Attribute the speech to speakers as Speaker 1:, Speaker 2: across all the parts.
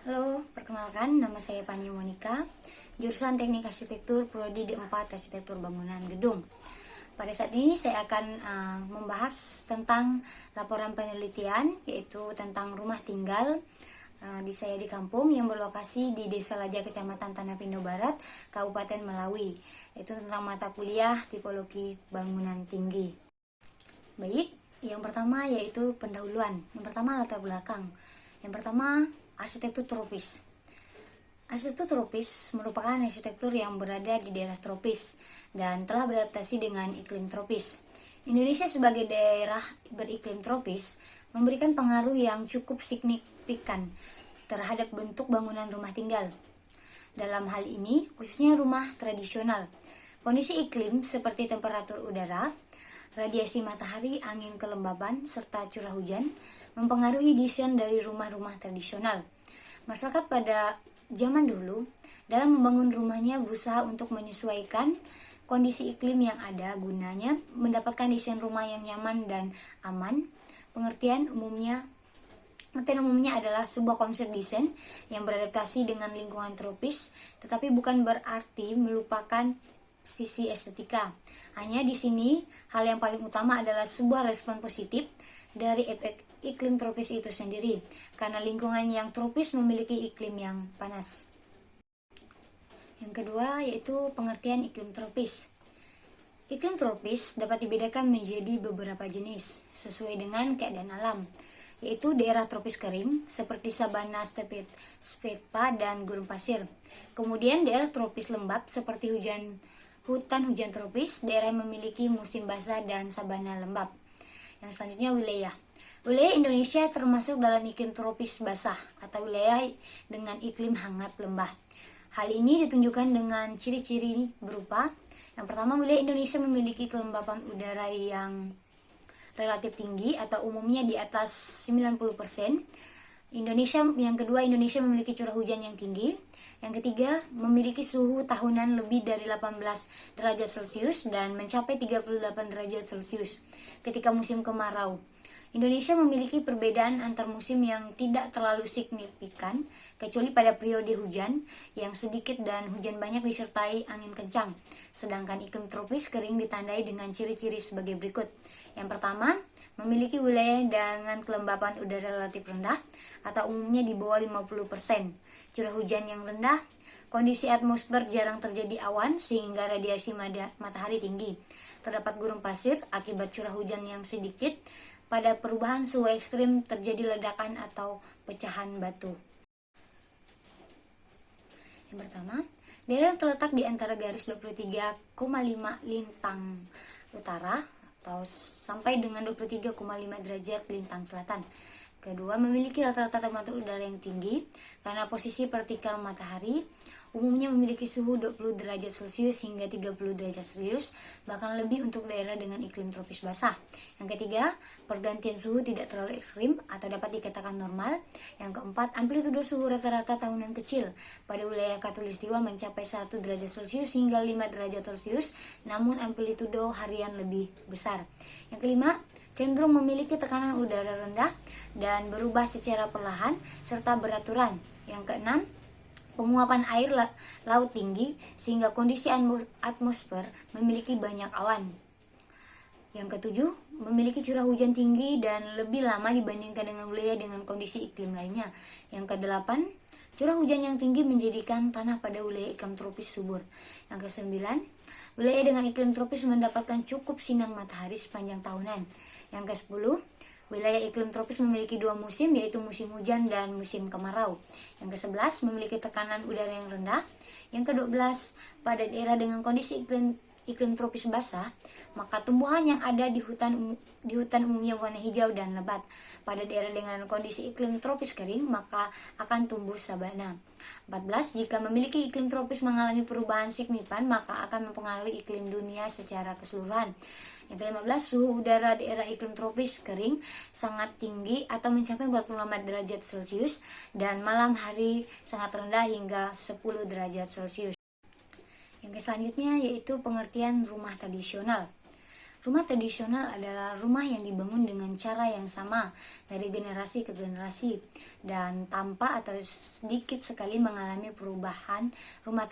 Speaker 1: Halo, perkenalkan nama saya Pani Monica, jurusan Teknik Arsitektur Prodi D4 Arsitektur Bangunan Gedung. Pada saat ini saya akan membahas tentang laporan penelitian, yaitu tentang rumah tinggal di saya di kampung yang berlokasi di Desa Laja, Kecamatan Tanah Pindo Barat, Kabupaten Melawi, yaitu tentang mata kuliah tipologi bangunan tinggi. Baik, yang pertama yaitu pendahuluan. Yang pertama latar belakang. Yang pertama arsitektur tropis. Arsitektur tropis merupakan arsitektur yang berada di daerah tropis dan telah beradaptasi dengan iklim tropis. Indonesia sebagai daerah beriklim tropis memberikan pengaruh yang cukup signifikan terhadap bentuk bangunan rumah tinggal. Dalam hal ini, khususnya rumah tradisional. Kondisi iklim seperti temperatur udara, radiasi matahari, angin kelembaban, serta curah hujan mempengaruhi desain dari rumah-rumah tradisional. Masyarakat pada zaman dulu dalam membangun rumahnya berusaha untuk menyesuaikan kondisi iklim yang ada gunanya mendapatkan desain rumah yang nyaman dan aman. Pengertian umumnya adalah sebuah konsep desain yang beradaptasi dengan lingkungan tropis, tetapi bukan berarti melupakan sisi estetika. Hanya di sini hal yang paling utama adalah sebuah respon positif dari efek iklim tropis itu sendiri, karena lingkungan yang tropis memiliki iklim yang panas. Yang kedua yaitu pengertian iklim tropis. Iklim tropis dapat dibedakan menjadi beberapa jenis sesuai dengan keadaan alam, yaitu daerah tropis kering seperti sabana, stepa, dan gurun pasir. Kemudian daerah tropis lembab seperti hutan hujan tropis, daerah yang memiliki musim basah dan sabana lembab. Yang selanjutnya wilayah. Wilayah Indonesia termasuk dalam iklim tropis basah atau wilayah dengan iklim hangat lembah. Hal ini ditunjukkan dengan ciri-ciri berupa: yang pertama, wilayah Indonesia memiliki kelembapan udara yang relatif tinggi atau umumnya di atas 90%. Yang kedua, Indonesia memiliki curah hujan yang tinggi. Yang ketiga, memiliki suhu tahunan lebih dari 18 derajat Celcius dan mencapai 38 derajat Celcius ketika musim kemarau. Indonesia memiliki perbedaan antar musim yang tidak terlalu signifikan, kecuali pada periode hujan yang sedikit dan hujan banyak disertai angin kencang. Sedangkan iklim tropis kering ditandai dengan ciri-ciri sebagai berikut. Yang pertama, memiliki wilayah dengan kelembapan udara relatif rendah atau umumnya di bawah 50%. Curah hujan yang rendah, kondisi atmosfer jarang terjadi awan sehingga radiasi matahari tinggi. Terdapat gurun pasir akibat curah hujan yang sedikit. Pada perubahan suhu ekstrim terjadi ledakan atau pecahan batu. Yang pertama, daerah yang terletak di antara garis 23,5 lintang utara atau sampai dengan 23,5 derajat lintang selatan. Kedua, memiliki rata-rata temperatur udara yang tinggi karena posisi vertikal matahari, umumnya memiliki suhu 20 derajat Celcius hingga 30 derajat Celcius, bahkan lebih untuk daerah dengan iklim tropis basah. Yang ketiga, pergantian suhu tidak terlalu ekstrim atau dapat dikatakan normal. Yang keempat, amplitudo suhu rata-rata tahunan kecil pada wilayah Khatulistiwa mencapai 1 derajat Celcius hingga 5 derajat Celcius, namun amplitudo harian lebih besar. Yang kelima, cenderung memiliki tekanan udara rendah dan berubah secara perlahan serta beraturan. Yang keenam, penguapan air laut tinggi sehingga kondisi atmosfer memiliki banyak awan. Yang ketujuh, memiliki curah hujan tinggi dan lebih lama dibandingkan dengan wilayah dengan kondisi iklim lainnya. Yang kedelapan, curah hujan yang tinggi menjadikan tanah pada wilayah iklim tropis subur. Yang kesembilan, wilayah dengan iklim tropis mendapatkan cukup sinar matahari sepanjang tahunan. Yang kesepuluh, wilayah iklim tropis memiliki dua musim, yaitu musim hujan dan musim kemarau. Yang ke-11, memiliki tekanan udara yang rendah. Yang ke-12, pada daerah dengan kondisi iklim tropis basah, maka tumbuhan yang ada di hutan umumnya warna hijau dan lebat. Pada daerah dengan kondisi iklim tropis kering, maka akan tumbuh sabana. 14. Jika memiliki iklim tropis mengalami perubahan signifikan, maka akan mempengaruhi iklim dunia secara keseluruhan. Yang ke-15, suhu udara daerah iklim tropis kering sangat tinggi atau mencapai 44 derajat Celcius dan malam hari sangat rendah hingga 10 derajat Celcius. Yang selanjutnya yaitu pengertian rumah tradisional. Rumah tradisional adalah rumah yang dibangun dengan cara yang sama dari generasi ke generasi dan tanpa atau sedikit sekali mengalami perubahan. Rumah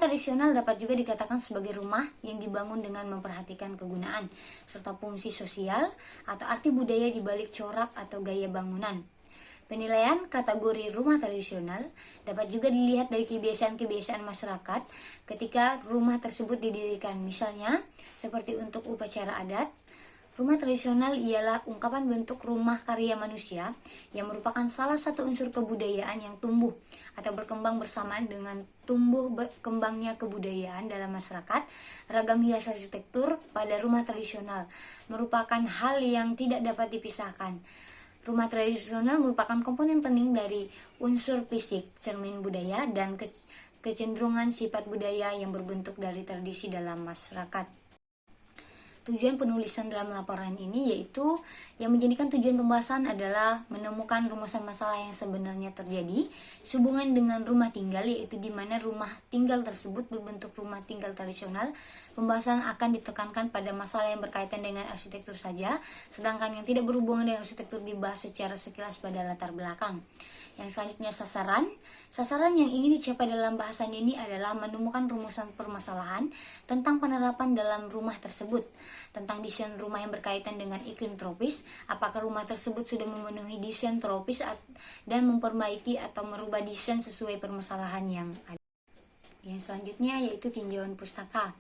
Speaker 1: tradisional dapat juga dikatakan sebagai rumah yang dibangun dengan memperhatikan kegunaan serta fungsi sosial atau arti budaya di balik corak atau gaya bangunan. Penilaian kategori rumah tradisional dapat juga dilihat dari kebiasaan-kebiasaan masyarakat ketika rumah tersebut didirikan. Misalnya, seperti untuk upacara adat, rumah tradisional ialah ungkapan bentuk rumah karya manusia yang merupakan salah satu unsur kebudayaan yang tumbuh atau berkembang bersamaan dengan tumbuh berkembangnya kebudayaan dalam masyarakat. Ragam hias arsitektur pada rumah tradisional merupakan hal yang tidak dapat dipisahkan. Rumah tradisional merupakan komponen penting dari unsur fisik, cermin budaya, dan kecenderungan sifat budaya yang berbentuk dari tradisi dalam masyarakat. Tujuan penulisan dalam laporan ini yaitu yang menjadikan tujuan pembahasan adalah menemukan rumusan masalah yang sebenarnya terjadi sehubungan dengan rumah tinggal, yaitu di mana rumah tinggal tersebut berbentuk rumah tinggal tradisional. Pembahasan akan ditekankan pada masalah yang berkaitan dengan arsitektur saja, sedangkan yang tidak berhubungan dengan arsitektur dibahas secara sekilas pada latar belakang. Yang selanjutnya sasaran yang ingin dicapai dalam bahasan ini adalah menemukan rumusan permasalahan tentang penerapan dalam rumah tersebut, tentang desain rumah yang berkaitan dengan iklim tropis, apakah rumah tersebut sudah memenuhi desain tropis dan memperbaiki atau merubah desain sesuai permasalahan yang ada. Yang selanjutnya yaitu tinjauan pustaka.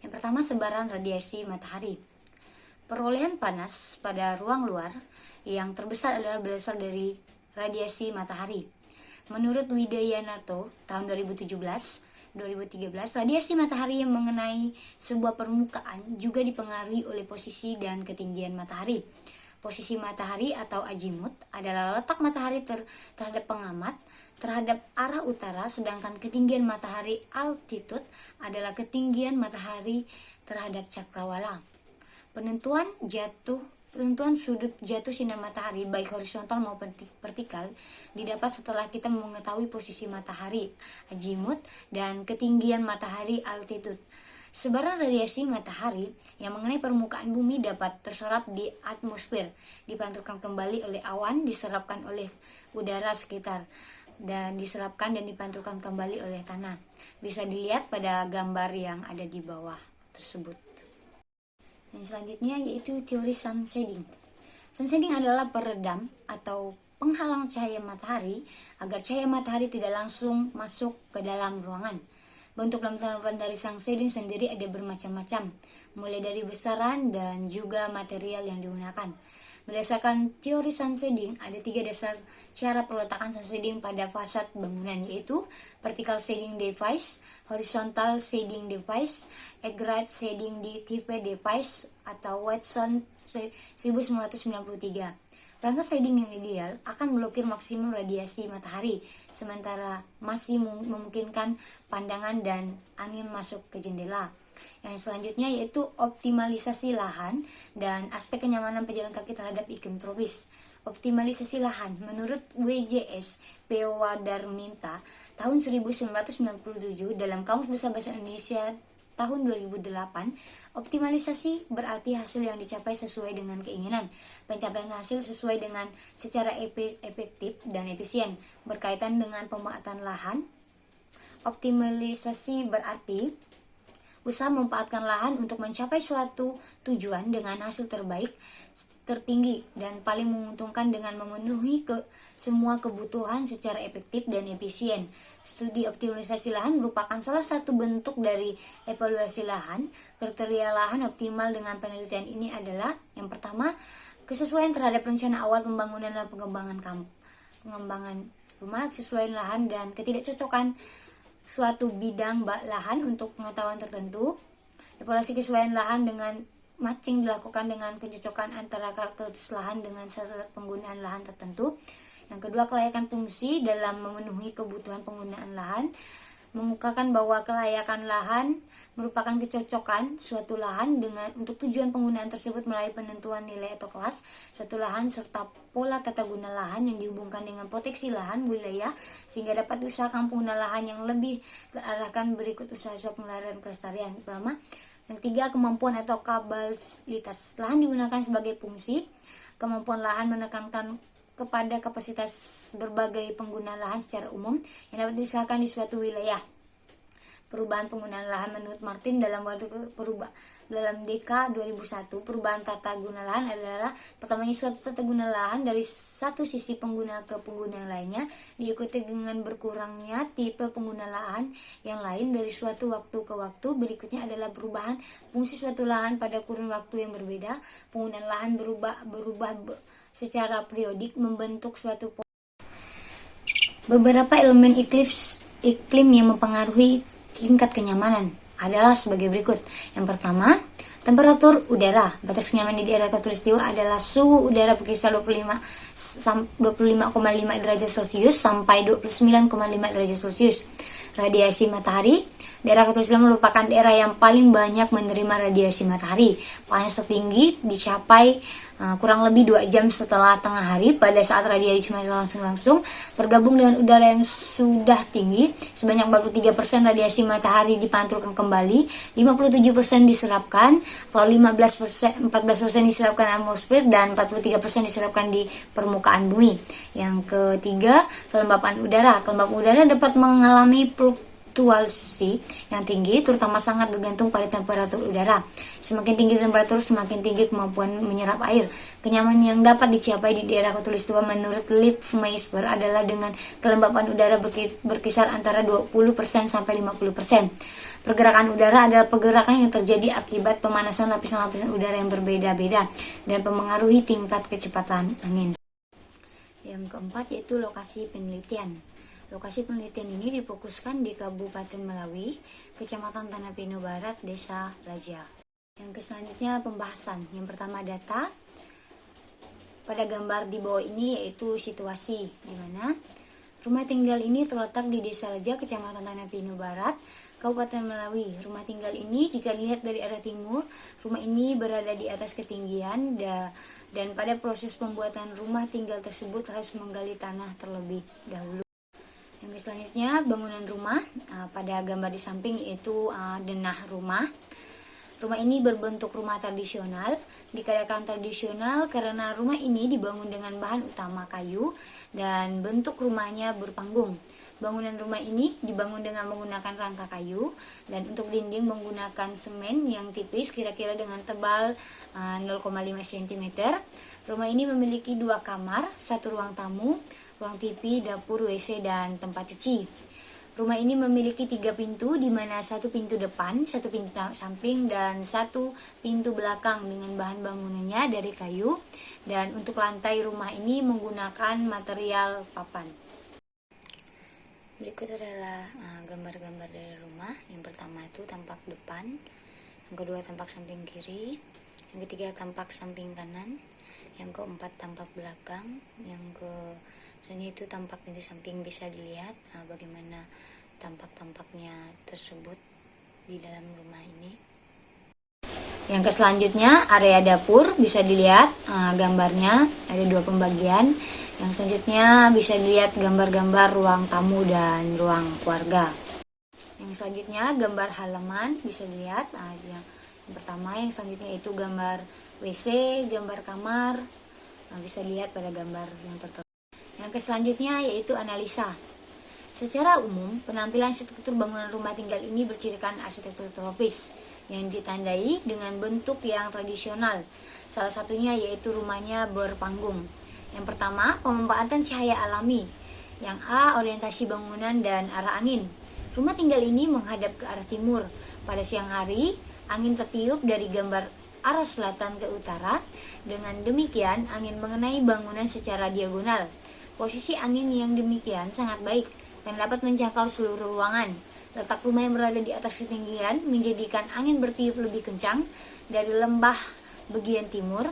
Speaker 1: Yang pertama, sebaran radiasi matahari. Perolehan panas pada ruang luar yang terbesar adalah berasal dari radiasi matahari. Menurut Widayanato tahun 2013, radiasi matahari yang mengenai sebuah permukaan juga dipengaruhi oleh posisi dan ketinggian matahari. Posisi matahari atau azimut adalah letak matahari terhadap pengamat terhadap arah utara, sedangkan ketinggian matahari altitude adalah ketinggian matahari terhadap cakrawala. Penentuan sudut jatuh sinar matahari baik horizontal maupun vertikal didapat setelah kita mengetahui posisi matahari azimut dan ketinggian matahari altitude. Sebaran radiasi matahari yang mengenai permukaan bumi dapat terserap di atmosfer, dipantulkan kembali oleh awan, diserapkan oleh udara sekitar, dan diserapkan dan dipantulkan kembali oleh tanah. Bisa dilihat pada gambar yang ada di bawah tersebut. Yang selanjutnya yaitu teori sun shading. Sun shading adalah peredam atau penghalang cahaya matahari agar cahaya matahari tidak langsung masuk ke dalam ruangan. Bentuk dan penerapan dari sun shading sendiri ada bermacam-macam, mulai dari besaran dan juga material yang digunakan. Berdasarkan teori sun shading, ada 3 dasar cara peletakan sun shading pada fasad bangunan, yaitu vertical shading device, horizontal shading device, Eggeright shading device, atau Watson 1993. Rangka shading yang ideal akan memblokir maksimum radiasi matahari, sementara masih memungkinkan pandangan dan angin masuk ke jendela. Yang selanjutnya yaitu optimalisasi lahan dan aspek kenyamanan pejalan kaki terhadap iklim tropis. Optimalisasi lahan menurut WJS Pewadarminta tahun 1997 dalam Kamus Besar Bahasa Indonesia tahun 2008, optimalisasi berarti hasil yang dicapai sesuai dengan keinginan. Pencapaian hasil sesuai dengan secara efektif dan efisien berkaitan dengan pemanfaatan lahan. Optimalisasi berarti usaha memanfaatkan lahan untuk mencapai suatu tujuan dengan hasil terbaik, tertinggi, dan paling menguntungkan dengan memenuhi semua kebutuhan secara efektif dan efisien. Studi optimalisasi lahan merupakan salah satu bentuk dari evaluasi lahan. Kriteria lahan optimal dengan penelitian ini adalah yang pertama, kesesuaian terhadap rencana awal pembangunan dan pengembangan rumah, kesesuaian lahan dan ketidakcocokan suatu bidang lahan untuk pengetahuan tertentu. Evaluasi kesesuaian lahan dengan matching dilakukan dengan kecocokan antara karakteristik lahan dengan syarat penggunaan lahan tertentu. Yang kedua, kelayakan fungsi dalam memenuhi kebutuhan penggunaan lahan, mengukakan bahwa kelayakan lahan merupakan kecocokan suatu lahan untuk tujuan penggunaan tersebut melalui penentuan nilai atau kelas suatu lahan serta pola tata guna lahan yang dihubungkan dengan proteksi lahan wilayah sehingga dapat diusahakan pengguna lahan yang lebih terarahkan berikut usaha pengelolaan kelestarian. Pertama, Yang ketiga, kemampuan atau kapabilitas. Lahan digunakan sebagai fungsi. Kemampuan lahan menekankan kepada kapasitas berbagai pengguna lahan secara umum yang dapat diusahakan di suatu wilayah. Perubahan penggunaan lahan menurut Martin dalam DK 2001, perubahan tata guna lahan adalah pertamanya suatu tata guna lahan dari satu sisi pengguna ke pengguna yang lainnya, diikuti dengan berkurangnya tipe pengguna lahan yang lain dari suatu waktu ke waktu. Berikutnya adalah perubahan fungsi suatu lahan pada kurun waktu yang berbeda. Penggunaan lahan berubah secara periodik membentuk suatu beberapa elemen iklim yang mempengaruhi tingkat kenyamanan adalah sebagai berikut. Yang pertama, temperatur udara. Batas kenyamanan di daerah khatulistiwa adalah suhu udara berkisar 25,5 derajat Celcius sampai 29,5 derajat Celcius. Radiasi matahari. Daerah khatulistiwa merupakan daerah yang paling banyak menerima radiasi matahari. Panas tertinggi dicapai kurang lebih 2 jam setelah tengah hari pada saat radiasi matahari langsung bergabung dengan udara yang sudah tinggi. Sebanyak 43% radiasi matahari dipantulkan kembali, 57% diserapkan, atau 14% diserapkan atmosfer, dan 43% diserapkan di permukaan bumi. Yang ketiga, kelembapan udara. Kelembapan udara dapat mengalami fluktuasi yang tinggi, terutama sangat bergantung pada temperatur udara. Semakin tinggi temperatur, semakin tinggi kemampuan menyerap air. Kenyamanan yang dapat dicapai di daerah khatulistiwa menurut Liebmeister adalah dengan kelembapan udara berkisar antara 20% sampai 50%. Pergerakan udara adalah pergerakan yang terjadi akibat pemanasan lapisan-lapisan udara yang berbeda-beda dan mempengaruhi tingkat kecepatan angin. Yang keempat yaitu lokasi penelitian. Lokasi penelitian ini difokuskan di Kabupaten Melawi, Kecamatan Tanah Pino Barat, Desa Raja. Yang selanjutnya pembahasan. Yang pertama data. Pada gambar di bawah ini yaitu situasi di mana rumah tinggal ini terletak di Desa Raja, Kecamatan Tanah Pino Barat, Kabupaten Melawi. Rumah tinggal ini jika dilihat dari arah timur, rumah ini berada di atas ketinggian dan pada proses pembuatan rumah tinggal tersebut harus menggali tanah terlebih dahulu. Yang selanjutnya bangunan rumah. Pada gambar di samping yaitu denah rumah. Rumah ini berbentuk rumah tradisional. Dikatakan tradisional karena rumah ini dibangun dengan bahan utama kayu dan bentuk rumahnya berpanggung. Bangunan rumah ini dibangun dengan menggunakan rangka kayu dan untuk dinding menggunakan semen yang tipis kira-kira dengan tebal 0,5 cm. Rumah ini memiliki 2 kamar, 1 ruang tamu, ruang TV, dapur, WC, dan tempat cuci. Rumah ini memiliki 3 pintu, di mana 1 pintu depan, 1 pintu samping, dan 1 pintu belakang dengan bahan bangunannya dari kayu. Dan untuk lantai rumah ini menggunakan material papan. Berikut adalah gambar-gambar dari rumah. Yang pertama itu tampak depan, yang kedua tampak samping kiri, yang ketiga tampak samping kanan, yang keempat tampak belakang, yang selanjutnya itu tampak pintu samping. Bisa dilihat bagaimana tampak-tampaknya tersebut di dalam rumah ini. Yang selanjutnya area dapur, bisa dilihat gambarnya ada 2 pembagian. Yang selanjutnya bisa dilihat gambar-gambar ruang tamu dan ruang keluarga. Yang selanjutnya gambar halaman, bisa dilihat yang pertama. Yang selanjutnya itu gambar WC, gambar kamar, bisa dilihat pada gambar yang tertera. Yang selanjutnya yaitu analisa. Secara umum, penampilan struktur bangunan rumah tinggal ini bercirikan arsitektur tropis yang ditandai dengan bentuk yang tradisional. Salah satunya yaitu rumahnya berpanggung. Yang pertama, pemanfaatan cahaya alami. Yang A, orientasi bangunan dan arah angin. Rumah tinggal ini menghadap ke arah timur. Pada siang hari, angin tertiup dari gambar arah selatan ke utara. Dengan demikian, angin mengenai bangunan secara diagonal. Posisi angin yang demikian sangat baik dan dapat menjangkau seluruh ruangan. Letak rumah yang berada di atas ketinggian menjadikan angin bertiup lebih kencang dari lembah bagian timur.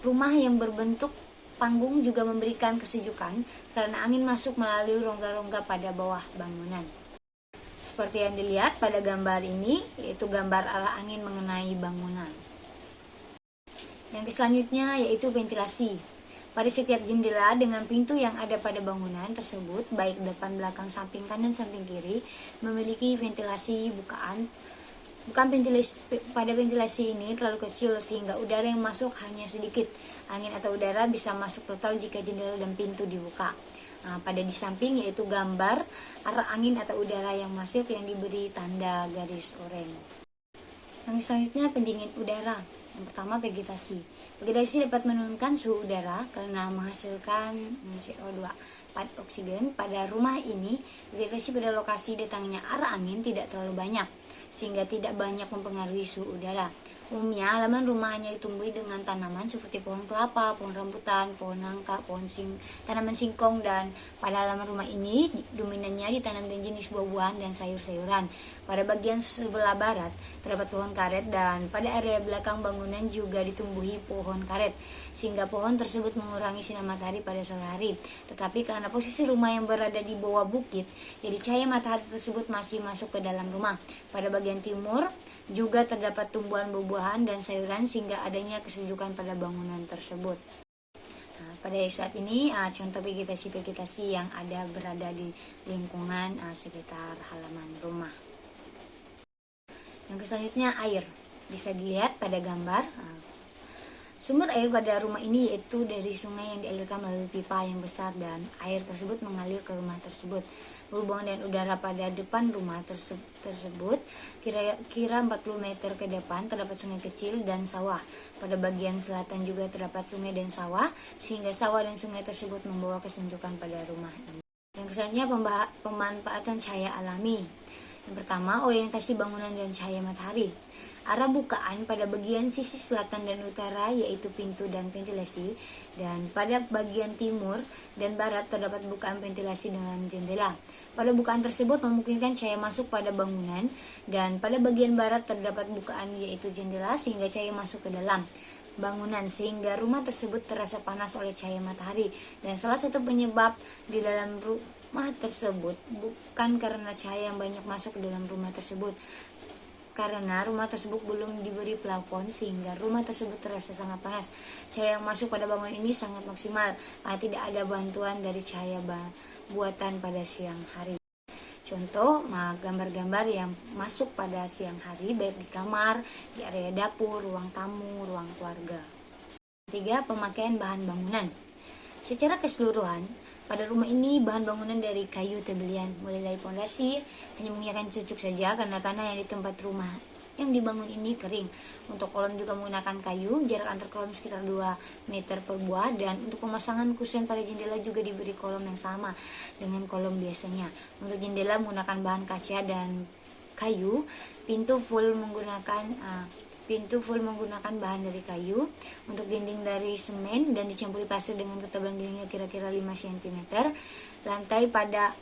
Speaker 1: Rumah yang berbentuk panggung juga memberikan kesejukan karena angin masuk melalui rongga-rongga pada bawah bangunan. Seperti yang dilihat pada gambar ini, yaitu gambar arah angin mengenai bangunan. Yang selanjutnya yaitu ventilasi. Pada setiap jendela dengan pintu yang ada pada bangunan tersebut, baik depan, belakang, samping kanan, samping kiri, memiliki ventilasi bukaan Bukan ventilasi ini terlalu kecil sehingga udara yang masuk hanya sedikit. Angin atau udara bisa masuk total jika jendela dan pintu dibuka. Pada di samping yaitu gambar arah angin atau udara yang masuk yang diberi tanda garis oranye. Yang selanjutnya pendingin udara. Yang pertama vegetasi. Vegetasi dapat menurunkan suhu udara karena menghasilkan CO2. Pada oksigen pada rumah ini, vegetasi pada lokasi datangnya arah angin tidak terlalu banyak sehingga tidak banyak mempengaruhi suhu udara. Umumnya halaman rumah hanya ditumbuhi dengan tanaman seperti pohon kelapa, pohon rambutan, pohon nangka, tanaman singkong, dan pada halaman rumah ini dominannya ditanam dengan jenis buah-buahan dan sayur-sayuran. Pada bagian sebelah barat terdapat pohon karet dan pada area belakang bangunan juga ditumbuhi pohon karet sehingga pohon tersebut mengurangi sinar matahari pada sore hari. Tetapi karena posisi rumah yang berada di bawah bukit, jadi cahaya matahari tersebut masih masuk ke dalam rumah. Pada bagian timur juga terdapat tumbuhan buah-buahan dan sayuran sehingga adanya kesejukan pada bangunan tersebut. Pada saat ini contoh vegetasi-vegetasi yang ada berada di lingkungan sekitar halaman rumah. Yang selanjutnya air. Bisa dilihat pada gambar. Sumber air pada rumah ini yaitu dari sungai yang dialirkan melalui pipa yang besar dan air tersebut mengalir ke rumah tersebut. Berhubungan dengan udara pada depan rumah tersebut, kira-kira 40 meter ke depan terdapat sungai kecil dan sawah. Pada bagian selatan juga terdapat sungai dan sawah, sehingga sawah dan sungai tersebut membawa kesejukan pada rumah ini. Yang selanjutnya pemanfaatan cahaya alami. Yang pertama, orientasi bangunan dan cahaya matahari. Arah bukaan pada bagian sisi selatan dan utara yaitu pintu dan ventilasi, dan pada bagian timur dan barat terdapat bukaan ventilasi dengan jendela. Pada bukaan tersebut memungkinkan cahaya masuk pada bangunan, dan pada bagian barat terdapat bukaan yaitu jendela sehingga cahaya masuk ke dalam bangunan sehingga rumah tersebut terasa panas oleh cahaya matahari. Dan salah satu penyebab di dalam rumah tersebut bukan karena cahaya yang banyak masuk ke dalam rumah tersebut, karena rumah tersebut belum diberi plafon sehingga rumah tersebut terasa sangat panas. Cahaya yang masuk pada bangunan ini sangat maksimal, tidak ada bantuan dari cahaya buatan pada siang hari. Contoh gambar-gambar yang masuk pada siang hari baik di kamar, di area dapur, ruang tamu, ruang keluarga. 3. Pemakaian bahan bangunan. Secara keseluruhan, pada rumah ini bahan bangunan dari kayu tebelian, mulai dari pondasi hanya menggunakan cucuk saja karena tanah yang di tempat rumah yang dibangun ini kering. Untuk kolom juga menggunakan kayu, jarak antar kolom sekitar 2 meter per buah, dan untuk pemasangan kusen pada jendela juga diberi kolom yang sama dengan kolom biasanya. Untuk jendela menggunakan bahan kaca dan kayu, pintu full menggunakan bahan dari kayu. Untuk dinding dari semen dan dicampuri pasir dengan ketebalan dindingnya kira-kira 5 cm. Lantai pada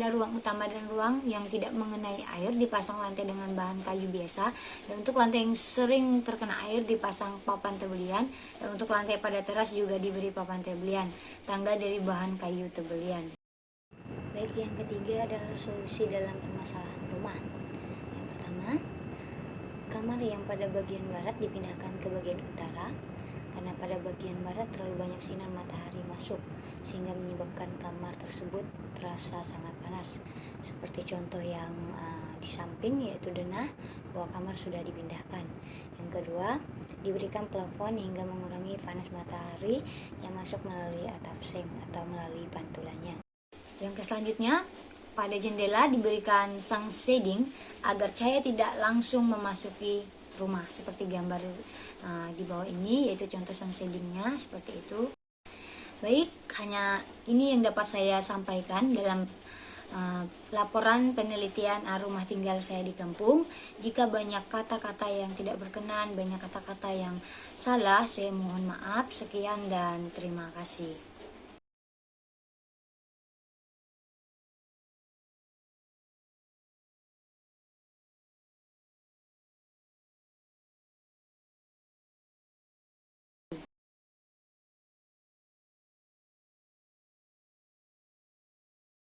Speaker 1: ruang utama dan ruang yang tidak mengenai air dipasang lantai dengan bahan kayu biasa, dan untuk lantai yang sering terkena air dipasang papan tebelian, dan untuk lantai pada teras juga diberi papan tebelian, tangga dari bahan kayu tebelian. Baik, yang ketiga adalah solusi dalam permasalahan rumah. Yang pertama, kamar yang pada bagian barat dipindahkan ke bagian utara karena pada bagian barat terlalu banyak sinar matahari masuk sehingga menyebabkan kamar tersebut terasa sangat panas. Seperti contoh yang di samping yaitu denah bahwa kamar sudah dipindahkan. Yang kedua, diberikan plafon hingga mengurangi panas matahari yang masuk melalui atap seng atau melalui pantulannya. Yang selanjutnya, pada jendela diberikan sang shading agar cahaya tidak langsung memasuki rumah seperti gambar di bawah ini, yaitu contoh sang shadingnya seperti itu. Baik, hanya ini yang dapat saya sampaikan dalam laporan penelitian rumah tinggal saya di kampung. Jika banyak kata-kata yang tidak berkenan, banyak kata-kata yang salah, saya mohon maaf. Sekian dan terima kasih.